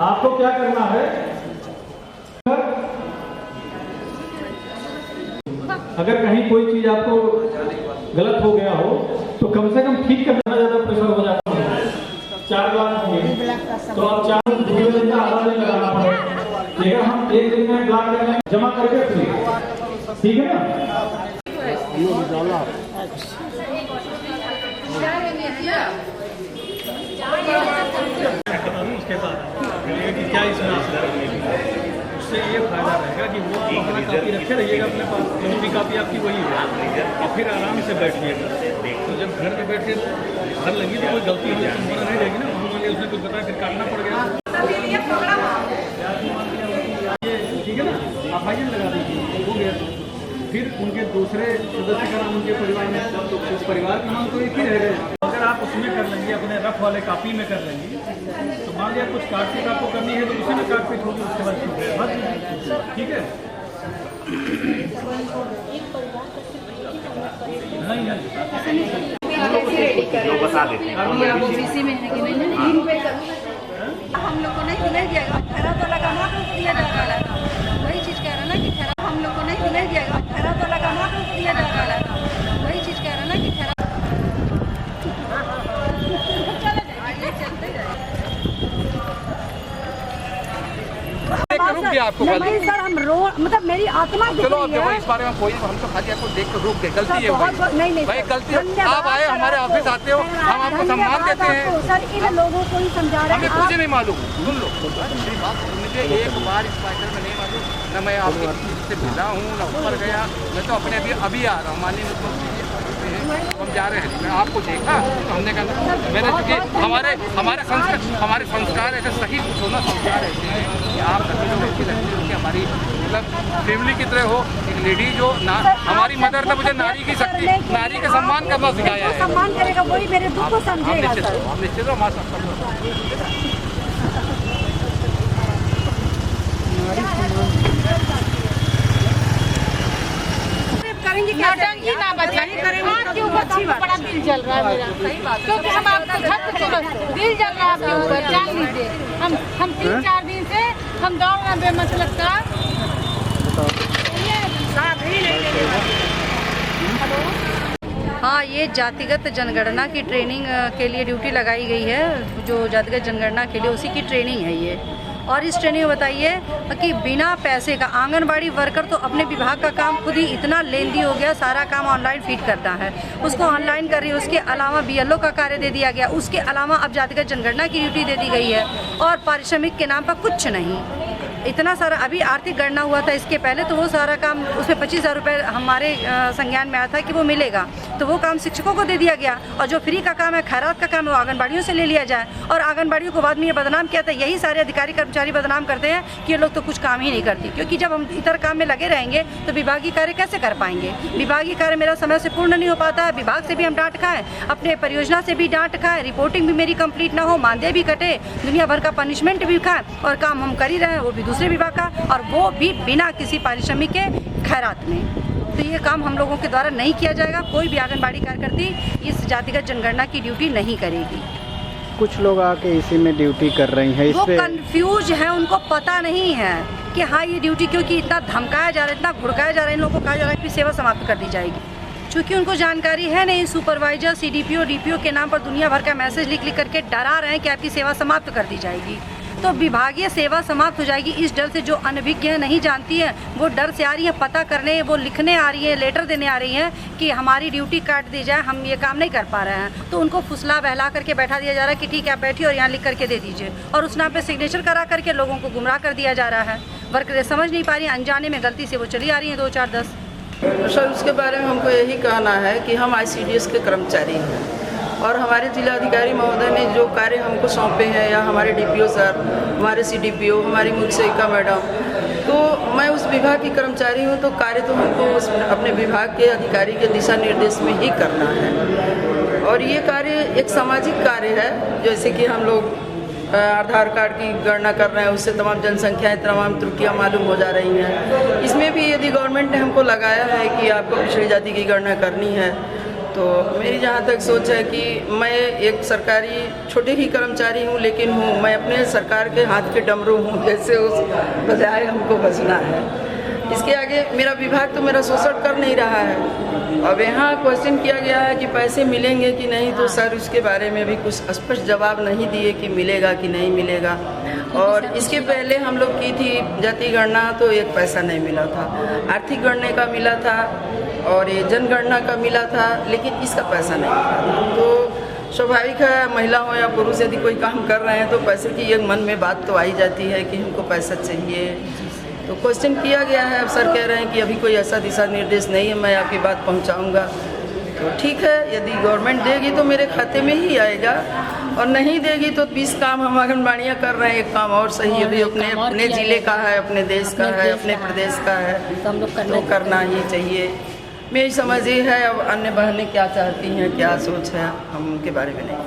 आपको क्या करना है, अगर कहीं कोई चीज आपको गलत हो गया हो तो कम से कम ठीक करना, ज्यादा प्रेशर हो जाता है। 4 लाख होंगे तो आप 4 दिन का आधा दिन लगाना पड़ेगा। हम 1 दिन में ब्लॉक करने जमा करके फिर, ठीक है ना। उसके बाद क्या इसमें उससे ये फायदा रहेगा कि वो अपना कापी रखे रहिएगा अपने पास, जो भी कापी आपकी वही है, और फिर आराम से बैठिएगा। तो जब घर पे बैठे घर लगी तो कोई गलती हो संभावना नहीं रहेगी ना। मान लिया उसने कुछ बताया फिर काटना पड़ गया, ठीक है ना, आप हाइजन लगा दीजिए, हो गया। फिर उनके दूसरे सदस्य का नाम उनके परिवार में, उस परिवार का नाम तो एक ही रहेगा। अगर आप उसमें कर लेंगे, अपने रफ वाले कापी में कर लेंगे, तो मान लिया कुछ काटपीट आपको करनी है तो उसी में काटपीट होगी, उसके बाद ठीक है। नहीं बता देते आप ऑफिस में है कि नहीं, हम लोग को नहीं दिया, खरा तो लगाना दिया जा रहा है, वही चीज कह रहा ना कि खरा हम लोग को नहीं दिया, खरा तो लगाना दिया जा रहा है, वही चीज कह रहा ना कि खरा रुक गया आपको। नहीं सर, हम मतलब मेरी आत्मा चलो अब देखो इस बारे में कोई, हम तो खाली आपको देख कर रुक गए, गलती है भाई, गलती है। आप आए हमारे ऑफिस आते हो, हम आपको सम्मान देते हैं। सर इन लोगों को ही समझा रहे हमें कुछ नहीं मालूम, सुन लो मुझे एक बार इस मैटर में नहीं मालूम, न मैं आपकी चीज से मिला हूँ न ऊपर गया, मैं तो अपने अभी आ रहा हूँ। माननीय मुख्यमंत्री हम जा रहे हैं, मैं आपको देखा तो हमने कहा मैंने, चूँकि हमारे संस्कार ऐसे सही कुछ होना, संस्कार ऐसे हैं कि आप सभी लोग ऐसी लगती है कि हमारी मतलब फैमिली की तरह हो। एक लेडी जो ना हमारी मदर ने मुझे नारी की शक्ति, नारी का सम्मान करना सिखाया है। सम्मान करेगा वही मेरे दुख को समझेगा। निश्चित हो हमारे साथ करेंगे क्या करेंगे ना बचाएंगे करेंगे आपके ऊपर बड़ा दिल जल रहा है मेरा, सही बात, क्योंकि हम आपको दिल जल रहा है आपके ऊपर, जान लीजिए। हम 3-4 दिन से हम दौड़ रहे हैं बेमतलब का। हाँ, ये जातिगत जनगणना की ट्रेनिंग के लिए ड्यूटी लगाई गई है, जो जातिगत जनगणना के लिए उसी की ट्रेनिंग है ये। और इस ट्रेनिंग में बताइए कि बिना पैसे का आंगनबाड़ी वर्कर तो अपने विभाग का काम खुद ही इतना लेंदी हो गया, सारा काम ऑनलाइन फीड करता है, उसको ऑनलाइन कर रही है। उसके अलावा बीएलओ का कार्य दे दिया गया, उसके अलावा अब जातिगत जनगणना की ड्यूटी दे दी गई है, और पारिश्रमिक के नाम पर कुछ नहीं। इतना सारा अभी आर्थिक गणना हुआ था इसके पहले, तो वो सारा काम उसमें 25,000 रुपये हमारे संज्ञान में आया था कि वो मिलेगा, तो वो काम शिक्षकों को दे दिया गया। और जो फ्री का काम है, खैरात का काम है, वो आंगनबाड़ियों से ले लिया जाए। और आंगनबाड़ियों को बाद में ये बदनाम किया था, यही सारे अधिकारी कर्मचारी बदनाम करते हैं कि ये लोग तो कुछ काम ही नहीं करती, क्योंकि जब हम इतर काम में लगे रहेंगे तो विभागीय कार्य कैसे कर पाएंगे। विभागीय कार्य मेरा समय से पूर्ण नहीं हो पाता है, विभाग से भी हम डांट खाएं, अपने परियोजना से भी डांट खाएं, रिपोर्टिंग भी मेरी कंप्लीट ना हो, मानदेय भी कटे, दुनिया भर का पनिशमेंट भी खाएं, और काम हम कर ही रहे हैं वो भी दूसरे विभाग का, और वो भी बिना किसी पारिश्रमिक के खैरात में। तो ये काम हम लोगों के द्वारा नहीं किया जाएगा। कोई भी आंगनबाड़ी कार्यकर्ती इस जातिगत जनगणना की ड्यूटी नहीं करेगी। कुछ लोग आके इसी में ड्यूटी कर रही हैं, वो कंफ्यूज है, उनको पता नहीं है कि हाँ ये ड्यूटी, क्योंकि इतना धमकाया जा रहा है, इतना भुड़काया जा रहा है, इन लोगों को कहा जा रहा है कि सेवा समाप्त कर दी जाएगी। चूँकि उनको जानकारी है नहीं, सुपरवाइजर CDPO DPO के नाम पर दुनिया भर का मैसेज लिख करके डरा रहे हैं कि आपकी सेवा समाप्त कर दी जाएगी। तो विभागीय सेवा समाप्त हो जाएगी, इस डर से जो अनभिज्ञ है, नहीं जानती है, वो डर से आ रही है पता करने, वो लिखने आ रही है, लेटर देने आ रही है कि हमारी ड्यूटी काट दी जाए, हम ये काम नहीं कर पा रहे हैं। तो उनको फुसला बहला करके बैठा दिया जा रहा है कि ठीक है आप बैठिए और यहाँ लिख करके दे दीजिए, और उस नाम पे सिग्नेचर करा करके लोगों को गुमराह कर दिया जा रहा है। वर्करें समझ नहीं पा रही, अनजाने में गलती से वो चली आ रही हैं 2, 4, 10। सर उसके बारे में हमको यही कहना है कि हम ICDS के कर्मचारी हैं, और हमारे जिलाधिकारी महोदय ने जो कार्य हमको सौंपे हैं, या हमारे DPO सर, हमारे CDPO, हमारी मुख्य सेविका मैडम, तो मैं उस विभाग की कर्मचारी हूँ, तो कार्य तो हमको अपने विभाग के अधिकारी के दिशा निर्देश में ही करना है। और ये कार्य एक सामाजिक कार्य है, जैसे कि हम लोग आधार कार्ड की गणना कर रहे हैं, उससे तमाम जनसंख्याएं, तमाम त्रुटियां मालूम हो जा रही हैं। इसमें भी यदि गवर्नमेंट ने हमको लगाया है कि आपको पिछड़ी जाति की गणना करनी है, तो मेरी जहाँ तक सोच है कि मैं एक सरकारी छोटे ही कर्मचारी हूँ, लेकिन मैं अपने सरकार के हाथ के डमरू हूँ, जैसे उस बजाय हमको बचना है। इसके आगे मेरा विभाग तो मेरा शोषण कर नहीं रहा है। अब यहाँ क्वेश्चन किया गया है कि पैसे मिलेंगे कि नहीं, तो सर उसके बारे में भी कुछ स्पष्ट जवाब नहीं दिए कि मिलेगा कि नहीं मिलेगा। और इसके पहले हम लोग की थी जाति गणना, तो एक पैसा नहीं मिला था। आर्थिक गणना का मिला था और ये जनगणना का मिला था, लेकिन इसका पैसा नहीं मिला था। तो स्वाभाविक है, महिला हो या पुरुष यदि कोई काम कर रहे हैं तो पैसे की एक मन में बात तो आई जाती है कि हमको पैसा चाहिए। तो क्वेश्चन किया गया है, अब सर कह रहे हैं कि अभी कोई ऐसा दिशा निर्देश नहीं है, मैं आपकी बात पहुंचाऊंगा। तो ठीक है, यदि गवर्नमेंट देगी तो मेरे खाते में ही आएगा, और नहीं देगी तो 20 काम हम आंगनबाड़ियाँ कर रहे हैं, एक काम और सही अभी अपने ज़िले का है, अपने देश का है, अपने प्रदेश का है, तो करना ही चाहिए। मेरी समझ ये है। अब अन्य बहनें क्या चाहती हैं, क्या सोच है, हम उनके बारे में नहीं